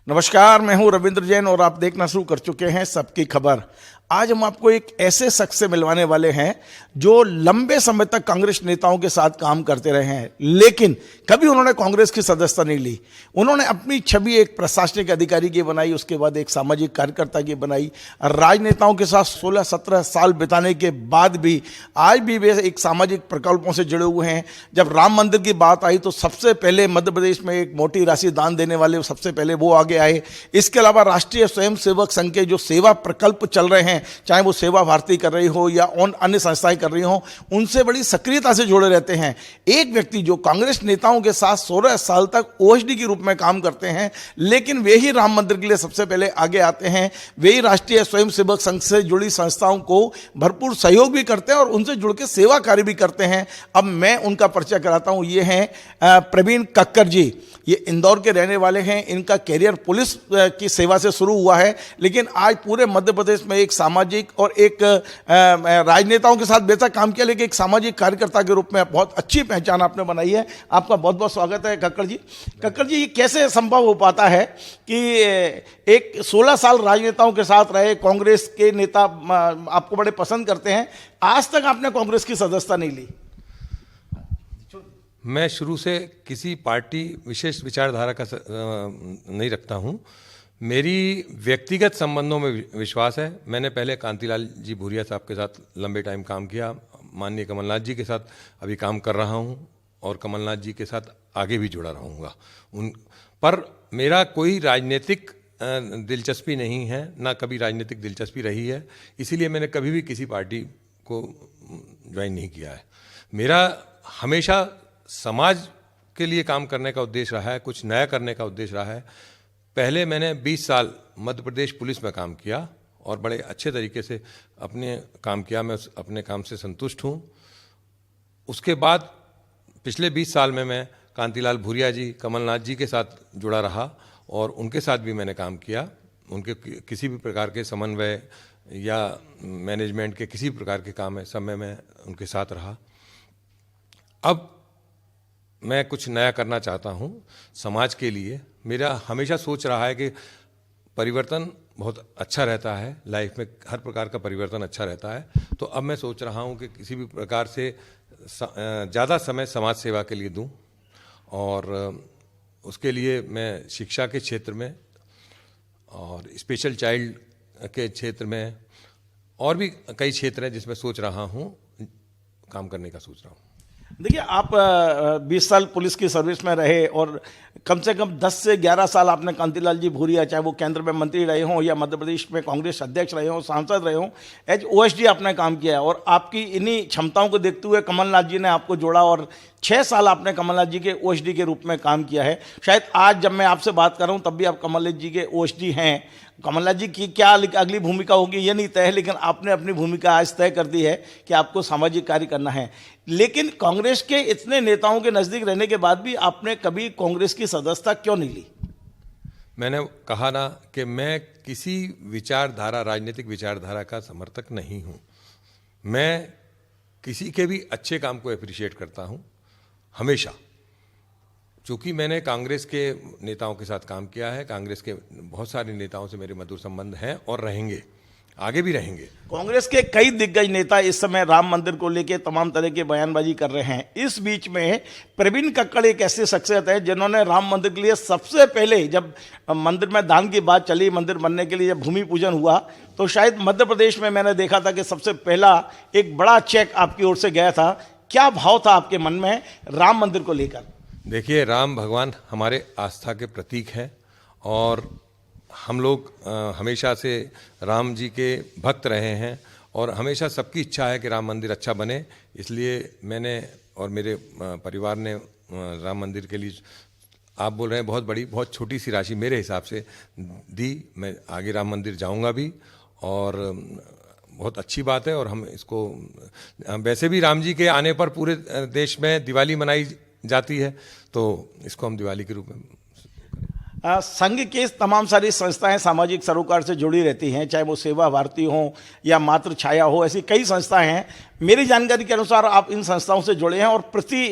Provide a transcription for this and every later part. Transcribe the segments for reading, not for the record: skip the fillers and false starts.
नमस्कार, मैं हूं रविंद्र जैन और आप देखना शुरू कर चुके हैं सबकी खबर। आज हम आपको एक ऐसे शख्स से मिलवाने वाले हैं जो लंबे समय तक कांग्रेस नेताओं के साथ काम करते रहे हैं, लेकिन कभी उन्होंने कांग्रेस की सदस्यता नहीं ली। उन्होंने अपनी छवि एक प्रशासनिक अधिकारी की बनाई, उसके बाद एक सामाजिक कार्यकर्ता की बनाई। राजनेताओं के साथ 16-17 साल बिताने के बाद भी आज भी वे एक सामाजिक प्रकल्पों से जुड़े हुए हैं। जब राम मंदिर की बात आई तो सबसे पहले मध्य प्रदेश में एक मोटी राशि दान देने वाले सबसे पहले वो आगे आए। इसके अलावा राष्ट्रीय स्वयंसेवक संघ के जो सेवा प्रकल्प चल रहे हैं, चाहे वो सेवा भारती कर रही हो या अन्य संस्थाएं कर रही हो, उनसे बड़ी सक्रियता से जुड़े रहते हैं। एक व्यक्ति जो कांग्रेस नेताओं के साथ 16 साल तक ओएसडी के रूप में काम करते हैं, लेकिन वे ही राम मंदिर के लिए सबसे पहले आगे आते हैं। वे ही राष्ट्रीय स्वयंसेवक संघ से जुड़ी संस्थाओं को भरपूर सहयोग भी करते हैं और उनसे जुड़ के सेवा कार्य भी करते हैं। अब मैं उनका परिचय कराता हूं। ये हैं प्रवीण कक्कर जी। ये इंदौर के रहने वाले हैं। इनका कैरियर पुलिस की सेवा से शुरू हुआ है, लेकिन आज पूरे मध्य प्रदेश में एक सामाजिक और एक राजनेताओं के साथ बेहतर काम किया, लेकिन एक सामाजिक कार्यकर्ता के रूप में बहुत अच्छी पहचान आपने बनाई है। आपका बहुत बहुत स्वागत है कक्कर जी। कक्कर जी, ये कैसे संभव हो पाता है कि एक 16 साल राजनेताओं के साथ रहे, कांग्रेस के नेता आपको बड़े पसंद करते हैं, आज तक आपने कांग्रेस की सदस्यता नहीं ली? मैं शुरू से किसी पार्टी विशेष विचारधारा का नहीं रखता हूँ। मेरी व्यक्तिगत संबंधों में विश्वास है। मैंने पहले कांतिलाल जी भूरिया साहब के साथ लंबे टाइम काम किया, माननीय कमलनाथ जी के साथ अभी काम कर रहा हूँ और कमलनाथ जी के साथ आगे भी जुड़ा रहूँगा। पर मेरा कोई राजनीतिक दिलचस्पी नहीं है, ना कभी राजनीतिक दिलचस्पी रही है, इसीलिए मैंने कभी भी किसी पार्टी को ज्वाइन नहीं किया है। मेरा हमेशा समाज के लिए काम करने का उद्देश्य रहा है, कुछ नया करने का उद्देश्य रहा है। पहले मैंने 20 साल मध्य प्रदेश पुलिस में काम किया और बड़े अच्छे तरीके से अपने काम किया। मैं अपने काम से संतुष्ट हूँ। उसके बाद पिछले 20 साल में मैं कांतिलाल भूरिया जी, कमलनाथ जी के साथ जुड़ा रहा और उनके साथ भी मैंने काम किया। उनके किसी भी प्रकार के समन्वय या मैनेजमेंट के किसी प्रकार के काम है, सब में मैं उनके साथ रहा। अब मैं कुछ नया करना चाहता हूँ समाज के लिए। मेरा हमेशा सोच रहा है कि परिवर्तन बहुत अच्छा रहता है, लाइफ में हर प्रकार का परिवर्तन अच्छा रहता है। तो अब मैं सोच रहा हूँ कि किसी भी प्रकार से ज़्यादा समय समाज सेवा के लिए दूँ और उसके लिए मैं शिक्षा के क्षेत्र में और स्पेशल चाइल्ड के क्षेत्र में और भी कई क्षेत्र हैं जिसमें सोच रहा हूँ काम करने का सोच रहा हूँ। देखिए, आप 20 साल पुलिस की सर्विस में रहे और कम से कम 10 से 11 साल आपने कांतिलाल जी भूरिया, चाहे वो केंद्र में मंत्री रहे हों या मध्य प्रदेश में कांग्रेस अध्यक्ष रहे हों, सांसद रहे हों, एज ओएसडी आपने काम किया है। और आपकी इन्हीं क्षमताओं को देखते हुए कमलनाथ जी ने आपको जोड़ा और 6 साल आपने कमलनाथ जी के ओएसडी के रूप में काम किया है। शायद आज जब मैं आपसे बात कर रहा हूँ तब भी आप कमलनाथ जी के ओएसडी हैं। कमलनाथ जी की क्या अगली भूमिका होगी ये नहीं तय है, लेकिन आपने अपनी भूमिका आज तय कर दी है कि आपको सामाजिक कार्य करना है। लेकिन कांग्रेस के इतने नेताओं के नज़दीक रहने के बाद भी आपने कभी कांग्रेस की सदस्यता क्यों नहीं ली? मैंने कहा ना कि मैं किसी विचारधारा, राजनीतिक विचारधारा का समर्थक नहीं हूँ। मैं किसी के भी अच्छे काम को अप्रिशिएट करता हूँ हमेशा। चूँकि मैंने कांग्रेस के नेताओं के साथ काम किया है, कांग्रेस के बहुत सारे नेताओं से मेरे मधुर संबंध हैं और रहेंगे, आगे भी रहेंगे। कांग्रेस के कई दिग्गज नेता इस समय राम मंदिर को लेकर तमाम तरह की बयानबाजी कर रहे हैं। इस बीच में प्रवीण कक्कड़ एक ऐसी शख्सियत है जिन्होंने राम मंदिर के लिए सबसे पहले, जब मंदिर में दान की बात चली, मंदिर बनने के लिए जब भूमि पूजन हुआ, तो शायद मध्य प्रदेश में मैंने देखा था कि सबसे पहला एक बड़ा चेक आपकी ओर से गया था। क्या भाव था आपके मन में राम मंदिर को लेकर? देखिए, राम भगवान हमारे आस्था के प्रतीक हैं और हम लोग हमेशा से राम जी के भक्त रहे हैं और हमेशा सबकी इच्छा है कि राम मंदिर अच्छा बने। इसलिए मैंने और मेरे परिवार ने राम मंदिर के लिए, आप बोल रहे हैं बहुत बड़ी, बहुत छोटी सी राशि मेरे हिसाब से दी। मैं आगे राम मंदिर जाऊंगा भी और बहुत अच्छी बात है। और हम इसको, वैसे भी राम जी के आने पर पूरे देश में दिवाली मनाई जाती है, तो इसको हम दिवाली के रूप में संघ के तमाम सारी संस्थाएं सामाजिक सरोकार से जुड़ी रहती हैं, चाहे वो सेवा भारती हो या मातृ छाया हो, ऐसी कई संस्थाएं हैं। मेरी जानकारी के अनुसार आप इन संस्थाओं से जुड़े हैं और प्रति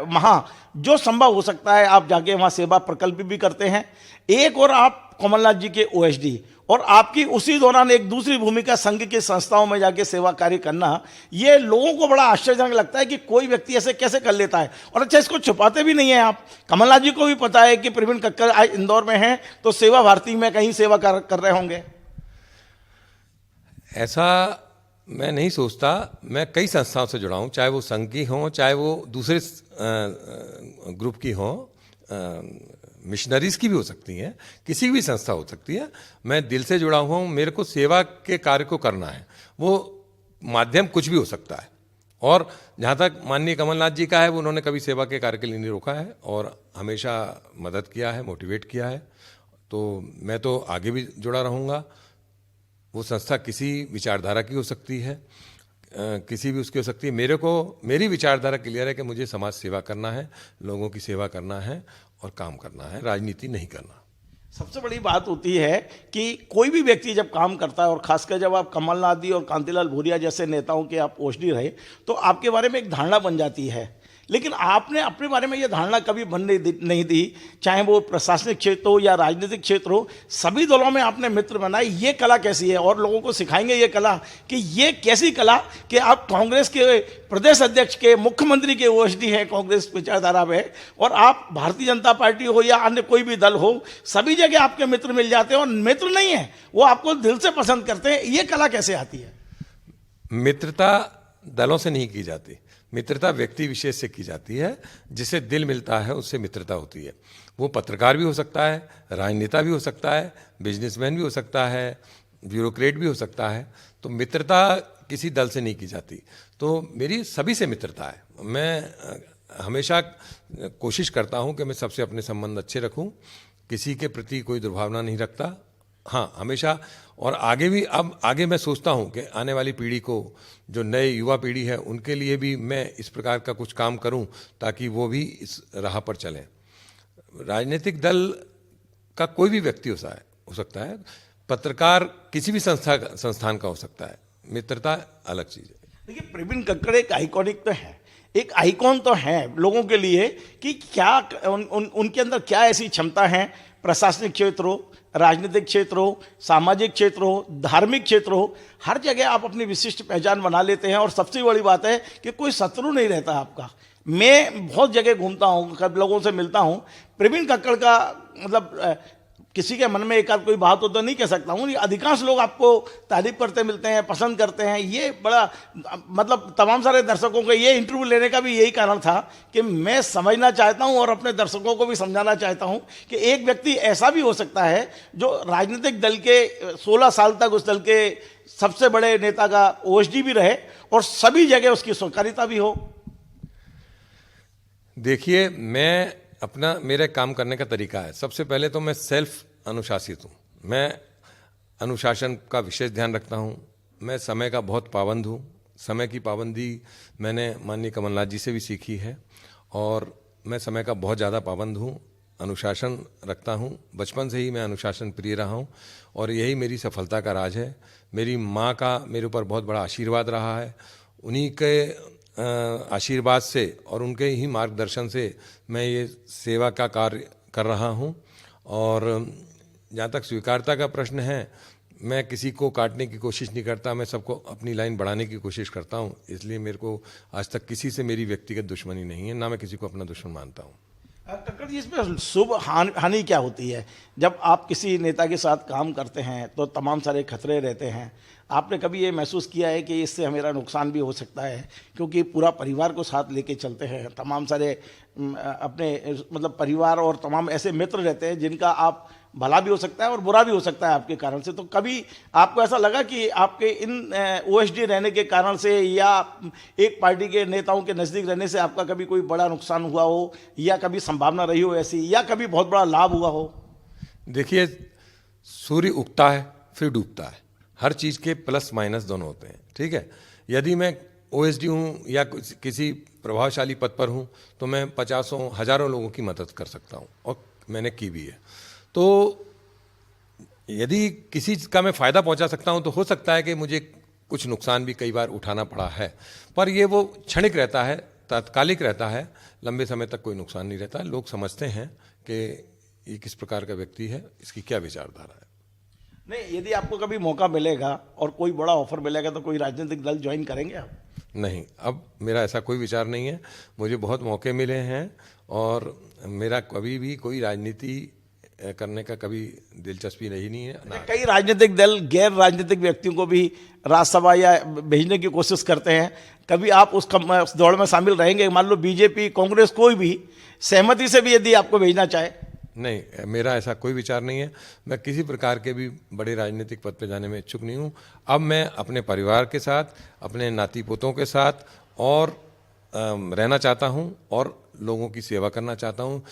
माह जो संभव हो सकता है आप जाके वहाँ सेवा प्रकल्प भी करते हैं। एक और आप कमलनाथ जी के ओएसडी और आपकी उसी दौरान एक दूसरी भूमिका संघ की संस्थाओं में जाके सेवा कार्य करना, ये लोगों को बड़ा आश्चर्यजनक लगता है कि कोई व्यक्ति ऐसे कैसे कर लेता है। और अच्छा, इसको छुपाते भी नहीं है आप। कमलनाथ जी को भी पता है कि प्रवीण कक्कड़ आज इंदौर में हैं तो सेवा भारती में कहीं सेवा कर रहे होंगे। ऐसा मैं नहीं सोचता। मैं कई संस्थाओं से जुड़ा हूँ, चाहे वो संघ की हों, चाहे वो दूसरे ग्रुप की हों, मिशनरीज की भी हो सकती हैं, किसी भी संस्था हो सकती है। मैं दिल से जुड़ा हुआ हूँ। मेरे को सेवा के कार्य को करना है, वो माध्यम कुछ भी हो सकता है। और जहाँ तक माननीय कमलनाथ जी का है, वो उन्होंने कभी सेवा के कार्य के लिए नहीं रोका है और हमेशा मदद किया है, मोटिवेट किया है। तो मैं तो आगे भी जुड़ा रहूँगा। वो संस्था किसी विचारधारा की हो सकती है, किसी भी उसकी हो सकती है। मेरी विचारधारा क्लियर है कि मुझे समाज सेवा करना है, लोगों की सेवा करना है और काम करना है, राजनीति नहीं करना। सबसे बड़ी बात होती है कि कोई भी व्यक्ति जब काम करता है और खासकर जब आप कमलनाथ जी और कांतिलाल भूरिया जैसे नेताओं के आप ओएसडी रहे तो आपके बारे में एक धारणा बन जाती है। लेकिन आपने अपने बारे में ये धारणा कभी बनने नहीं दी, चाहे वो प्रशासनिक क्षेत्र हो या राजनीतिक क्षेत्र हो। सभी दलों में आपने मित्र बनाए। ये कला कैसी है और लोगों को सिखाएंगे ये कला कि ये कैसी कला कि आप कांग्रेस के प्रदेश अध्यक्ष के, मुख्यमंत्री के ओएसडी हैं कांग्रेस विचारधारा में, और आप भारतीय जनता पार्टी हो या अन्य कोई भी दल हो, सभी जगह आपके मित्र मिल जाते हैं और मित्र नहीं है वो आपको दिल से पसंद करते हैं। ये कला कैसे आती है? मित्रता दलों से नहीं की जाती, मित्रता व्यक्ति विशेष से की जाती है। जिसे दिल मिलता है उससे मित्रता होती है। वो पत्रकार भी हो सकता है, राजनेता भी हो सकता है, बिजनेसमैन भी हो सकता है, ब्यूरोक्रेट भी हो सकता है। तो मित्रता किसी दल से नहीं की जाती। तो मेरी सभी से मित्रता है। मैं हमेशा कोशिश करता हूँ कि मैं सबसे अपने संबंध अच्छे रखूँ, किसी के प्रति कोई दुर्भावना नहीं रखता। हाँ, हमेशा और आगे भी। अब आगे मैं सोचता हूँ कि आने वाली पीढ़ी को, जो नए युवा पीढ़ी है, उनके लिए भी मैं इस प्रकार का कुछ काम करूँ ताकि वो भी इस राह पर चलें। राजनीतिक दल का कोई भी व्यक्ति हो सकता है, पत्रकार किसी भी संस्थान का हो सकता है। मित्रता अलग चीज़ है। देखिए, प्रवीण कक्कड़ एक आइकॉनिक तो है, एक आइकॉन तो है लोगों के लिए कि क्या उनके अंदर क्या ऐसी क्षमता है, प्रशासनिक क्षेत्र हो, राजनीतिक क्षेत्र हो, सामाजिक क्षेत्र हो, धार्मिक क्षेत्र हो, हर जगह आप अपनी विशिष्ट पहचान बना लेते हैं। और सबसे बड़ी बात है कि कोई शत्रु नहीं रहता आपका। मैं बहुत जगह घूमता हूँ, कब लोगों से मिलता हूँ, प्रवीण कक्कड़ का मतलब किसी के मन में एक आध कोई बात हो तो नहीं कह सकता हूँ, अधिकांश लोग आपको तारीफ करते मिलते हैं, पसंद करते हैं। ये बड़ा मतलब तमाम सारे दर्शकों को ये इंटरव्यू लेने का भी यही कारण था कि मैं समझना चाहता हूँ और अपने दर्शकों को भी समझाना चाहता हूँ कि एक व्यक्ति ऐसा भी हो सकता है जो राजनीतिक दल के 16 साल तक उस दल के सबसे बड़े नेता का ओएसडी भी रहे और सभी जगह उसकी सहकारिता भी हो। देखिए, मेरे काम करने का तरीका है। सबसे पहले तो मैं सेल्फ अनुशासित हूँ। मैं अनुशासन का विशेष ध्यान रखता हूँ। मैं समय का बहुत पाबंद हूँ। समय की पाबंदी मैंने माननीय कमलनाथ जी से भी सीखी है और मैं समय का बहुत ज़्यादा पाबंद हूँ, अनुशासन रखता हूँ। बचपन से ही मैं अनुशासन प्रिय रहा हूँ और यही मेरी सफलता का राज है। मेरी माँ का मेरे ऊपर बहुत बड़ा आशीर्वाद रहा है। उन्हीं के आशीर्वाद से और उनके ही मार्गदर्शन से मैं ये सेवा का कार्य कर रहा हूँ। और जहाँ तक स्वीकारता का प्रश्न है, मैं किसी को काटने की कोशिश नहीं करता, मैं सबको अपनी लाइन बढ़ाने की कोशिश करता हूँ। इसलिए मेरे को आज तक किसी से मेरी व्यक्तिगत दुश्मनी नहीं है, ना मैं किसी को अपना दुश्मन मानता हूँ। कक्कड़ जी, इसमें शुभ हानि क्या होती है? जब आप किसी नेता के साथ काम करते हैं तो तमाम सारे खतरे रहते हैं। आपने कभी ये महसूस किया है कि इससे मेरा नुकसान भी हो सकता है? क्योंकि पूरा परिवार को साथ लेके चलते हैं, तमाम सारे अपने मतलब परिवार और तमाम ऐसे मित्र रहते हैं जिनका आप भला भी हो सकता है और बुरा भी हो सकता है आपके कारण से। तो कभी आपको ऐसा लगा कि आपके इन ओएसडी रहने के कारण से या एक पार्टी के नेताओं के नज़दीक रहने से आपका कभी कोई बड़ा नुकसान हुआ हो या कभी संभावना रही हो ऐसी, या कभी बहुत बड़ा लाभ हुआ हो? देखिए, सूर्य उगता है फिर डूबता है। हर चीज़ के प्लस माइनस दोनों होते हैं, ठीक है। यदि मैं ओएसडी हूँ या किसी प्रभावशाली पद पर हूँ तो मैं 50 हज़ारों लोगों की मदद कर सकता हूँ और मैंने की भी है। तो यदि किसी का मैं फ़ायदा पहुंचा सकता हूं तो हो सकता है कि मुझे कुछ नुकसान भी कई बार उठाना पड़ा है, पर ये वो क्षणिक रहता है, तात्कालिक रहता है। लंबे समय तक कोई नुकसान नहीं रहता। लोग समझते हैं कि ये किस प्रकार का व्यक्ति है, इसकी क्या विचारधारा है। नहीं, यदि आपको कभी मौका मिलेगा और कोई बड़ा ऑफर मिलेगा तो कोई राजनीतिक दल ज्वाइन करेंगे आप? नहीं, अब मेरा ऐसा कोई विचार नहीं है। मुझे बहुत मौके मिले हैं और मेरा कभी भी कोई राजनीति करने का कभी दिलचस्पी नहीं है ना। कई राजनीतिक दल गैर राजनीतिक व्यक्तियों को भी राज्यसभा या भेजने की कोशिश करते हैं, कभी आप उस दौड़ में शामिल रहेंगे? मान लो बीजेपी, कांग्रेस, कोई भी सहमति से भी यदि आपको भेजना चाहे? नहीं, मेरा ऐसा कोई विचार नहीं है। मैं किसी प्रकार के भी बड़े राजनीतिक पद पे जाने में इच्छुक नहीं हूँ। अब मैं अपने परिवार के साथ, अपने नाती पोतों के साथ और रहना चाहता हूँ और लोगों की सेवा करना चाहता हूँ।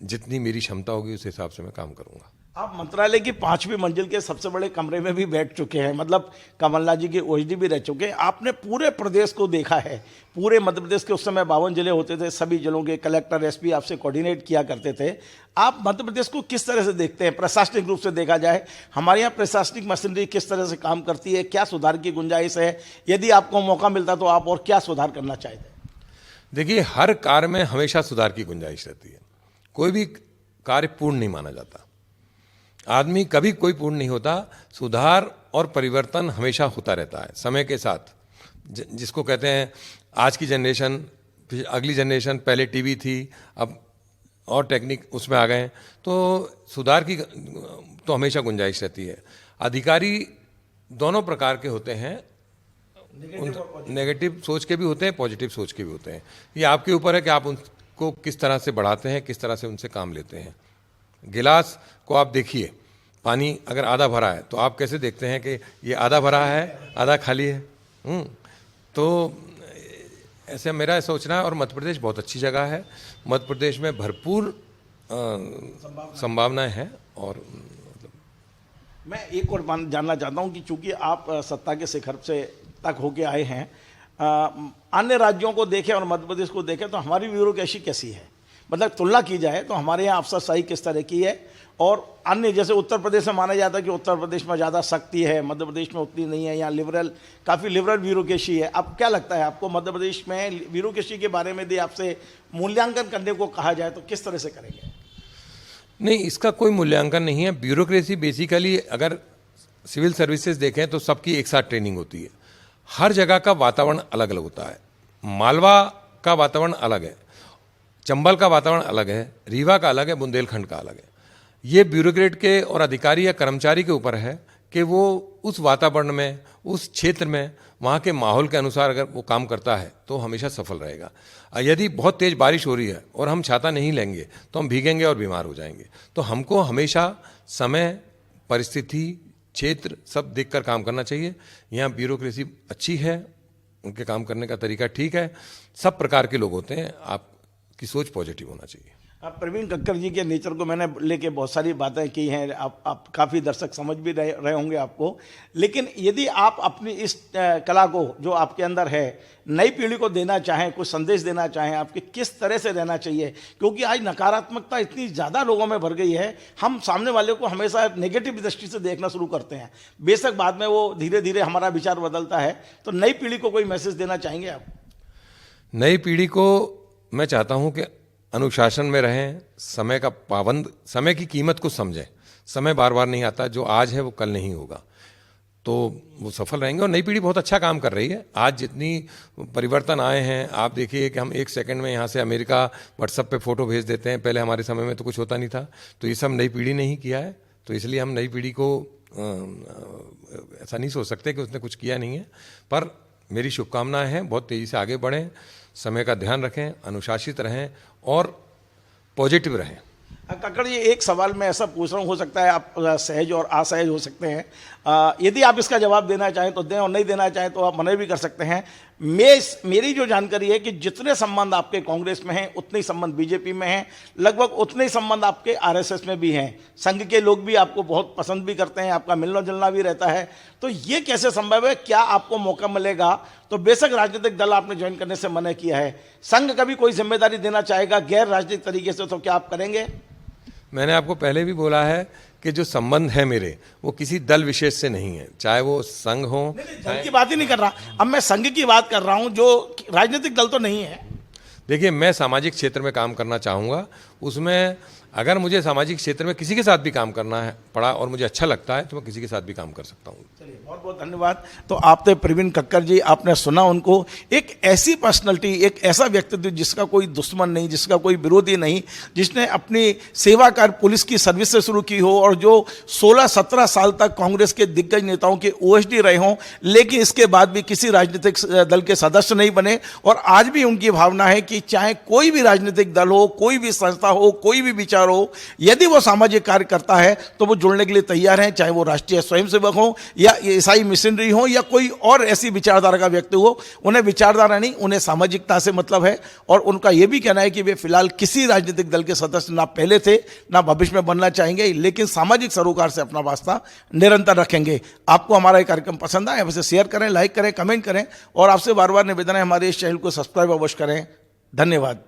जितनी मेरी क्षमता होगी उस हिसाब से मैं काम करूँगा। आप मंत्रालय की 5वीं मंजिल के सबसे बड़े कमरे में भी बैठ चुके हैं, मतलब कमलनाथ जी की ओएसडी भी रह चुके हैं। आपने पूरे प्रदेश को देखा है, पूरे मध्य प्रदेश के उस समय 52 जिले होते थे, सभी जिलों के कलेक्टर, एसपी आपसे कोऑर्डिनेट किया करते थे। आप मध्य प्रदेश को किस तरह से देखते हैं? प्रशासनिक रूप से देखा जाए हमारे यहाँ प्रशासनिक मशीनरी किस तरह से काम करती है, क्या सुधार की गुंजाइश है? यदि आपको मौका मिलता तो आप और क्या सुधार करना चाहते? देखिए, हर कार्य में हमेशा सुधार की गुंजाइश रहती है। कोई भी कार्य पूर्ण नहीं माना जाता, आदमी कभी कोई पूर्ण नहीं होता। सुधार और परिवर्तन हमेशा होता रहता है समय के साथ। जिसको कहते हैं आज की जनरेशन, अगली जनरेशन, पहले टीवी थी, अब और टेक्निक उसमें आ गए हैं, तो सुधार की तो हमेशा गुंजाइश रहती है। अधिकारी दोनों प्रकार के होते हैं, नेगेटिव सोच के भी होते हैं, पॉजिटिव सोच के भी होते हैं। ये आपके ऊपर है कि आप उनको किस तरह से बढ़ाते हैं, किस तरह से उनसे काम लेते हैं। गिलास को आप देखिए, पानी अगर आधा भरा है तो आप कैसे देखते हैं कि ये आधा भरा है, आधा खाली है। तो ऐसे मेरा सोचना है। और मध्य प्रदेश बहुत अच्छी जगह है। मध्य प्रदेश में भरपूर संभावनाएं हैं। और मैं एक और बात जानना चाहता हूं कि चूंकि आप सत्ता के शिखर से तक होके आए हैं, अन्य राज्यों को देखें और मध्य प्रदेश को देखें तो हमारी ब्यूरोक्रेसी कैसी है? मतलब तुलना की जाए तो हमारे यहाँ अफसरशाही किस तरह की है, और अन्य जैसे उत्तर प्रदेश में माना जाता है कि उत्तर प्रदेश में ज़्यादा सख्ती है, मध्य प्रदेश में उतनी नहीं है, यहाँ लिबरल, काफ़ी लिबरल ब्यूरोक्रेसी है। अब क्या लगता है आपको, मध्य प्रदेश में ब्यूरोक्रेसी के बारे में यदि आपसे मूल्यांकन करने को कहा जाए तो किस तरह से करेंगे? नहीं, इसका कोई मूल्यांकन नहीं है। ब्यूरोक्रेसी बेसिकली अगर सिविल सर्विसेज देखें तो सबकी एक साथ ट्रेनिंग होती है। हर जगह का वातावरण अलग अलग होता है। मालवा का वातावरण अलग है, चंबल का वातावरण अलग है, रीवा का अलग है, बुंदेलखंड का अलग है। ये ब्यूरोक्रेट के और अधिकारी या कर्मचारी के ऊपर है कि वो उस वातावरण में, उस क्षेत्र में, वहाँ के माहौल के अनुसार अगर वो काम करता है तो हमेशा सफल रहेगा। यदि बहुत तेज़ बारिश हो रही है और हम छाता नहीं लेंगे तो हम भीगेंगे और बीमार हो जाएंगे। तो हमको हमेशा समय, परिस्थिति, क्षेत्र सब देखकर काम करना चाहिए। यहाँ ब्यूरोक्रेसी अच्छी है, उनके काम करने का तरीका ठीक है, सब प्रकार के लोग होते हैं। आपकी सोच पॉजिटिव होना चाहिए। प्रवीण कक्कड़ जी के नेचर को मैंने लेके बहुत सारी बातें की हैं, आप काफ़ी दर्शक समझ भी रहे होंगे आपको। लेकिन यदि आप अपनी इस कला को जो आपके अंदर है नई पीढ़ी को देना चाहें, कुछ संदेश देना चाहें, आपके किस तरह से रहना चाहिए? क्योंकि आज नकारात्मकता इतनी ज़्यादा लोगों में भर गई है, हम सामने वाले को हमेशा नेगेटिव दृष्टि से देखना शुरू करते हैं। बेशक बाद में वो धीरे धीरे हमारा विचार बदलता है। तो नई पीढ़ी को कोई मैसेज देना चाहेंगे आप? नई पीढ़ी को मैं चाहता हूँ कि अनुशासन में रहें, समय का पाबंद, समय की कीमत को समझें। समय बार बार नहीं आता, जो आज है वो कल नहीं होगा, तो वो सफल रहेंगे। और नई पीढ़ी बहुत अच्छा काम कर रही है। आज जितनी परिवर्तन आए हैं, आप देखिए कि हम 1 सेकंड में यहाँ से अमेरिका व्हाट्सएप पे फ़ोटो भेज देते हैं। पहले हमारे समय में तो कुछ होता नहीं था। तो ये सब नई पीढ़ी ने ही किया है। तो इसलिए हम नई पीढ़ी को ऐसा नहीं सोच सकते कि उसने कुछ किया नहीं है। पर मेरी शुभकामनाएं हैं, बहुत तेज़ी से आगे बढ़ें, समय का ध्यान रखें, अनुशासित रहें और पॉजिटिव रहें। कक्कड़ जी, एक सवाल मैं ऐसा पूछ रहा हूँ, हो सकता है आप सहज और असहज हो सकते हैं, यदि आप इसका जवाब देना चाहें तो दें और नहीं देना चाहें तो आप मना भी कर सकते हैं। मेरी जो जानकारी है कि जितने संबंध आपके कांग्रेस में हैं उतने ही संबंध बीजेपी में हैं, लगभग उतने ही संबंध आपके आरएसएस में भी हैं। संघ के लोग भी आपको बहुत पसंद भी करते हैं, आपका मिलना जुलना भी रहता है। तो ये कैसे संभव है? क्या आपको मौका मिलेगा तो बेशक राजनीतिक दल आपने ज्वाइन करने से मना किया है, संघ कभी कोई जिम्मेदारी देना चाहेगा गैर राजनीतिक तरीके से, तो क्या आप करेंगे? मैंने आपको पहले भी बोला है कि जो संबंध है मेरे, वो किसी दल विशेष से नहीं है, चाहे वो संघ हो। दल की बात ही नहीं कर रहा, अब मैं संघ की बात कर रहा हूं, जो राजनीतिक दल तो नहीं है। देखिए, मैं सामाजिक क्षेत्र में काम करना चाहूँगा। उसमें अगर मुझे सामाजिक क्षेत्र में किसी के साथ भी काम करना है पड़ा और मुझे अच्छा लगता है तो मैं किसी के साथ भी काम कर सकता हूँ। चलिए, बहुत बहुत धन्यवाद। तो आपने प्रवीण कक्कर जी, आपने सुना उनको, एक ऐसी पर्सनालिटी, एक ऐसा व्यक्तित्व जिसका कोई दुश्मन नहीं, जिसका कोई विरोधी नहीं, जिसने अपनी सेवा कार्य पुलिस की सर्विस से शुरू की हो और जो 16-17 साल तक कांग्रेस के दिग्गज नेताओं के ओएसडी रहे हों, लेकिन इसके बाद भी किसी राजनीतिक दल के सदस्य नहीं बने। और आज भी उनकी भावना है कि चाहे कोई भी राजनीतिक दल हो, कोई भी संस्था हो, कोई भी विचार हो, यदि वो सामाजिक कार्य करता है तो वो जुड़ने के लिए तैयार हैं, चाहे वो राष्ट्रीय स्वयंसेवक हो या ईसाई मिशनरी हो या कोई और ऐसी विचारधारा का व्यक्ति हो। उन्हें विचारधारा नहीं, उन्हें सामाजिकता से मतलब है। और उनका यह भी कहना है कि वे फिलहाल किसी राजनीतिक दल के सदस्य ना पहले थे, ना भविष्य में बनना चाहेंगे, लेकिन सामाजिक सरोकार से अपना वास्ता निरंतर रखेंगे। आपको हमारा ये कार्यक्रम पसंद आया, वैसे शेयर करें, लाइक करें, कमेंट करें और आपसे बार बार निवेदन है हमारे इस चैनल को सब्सक्राइब अवश्य करें। धन्यवाद।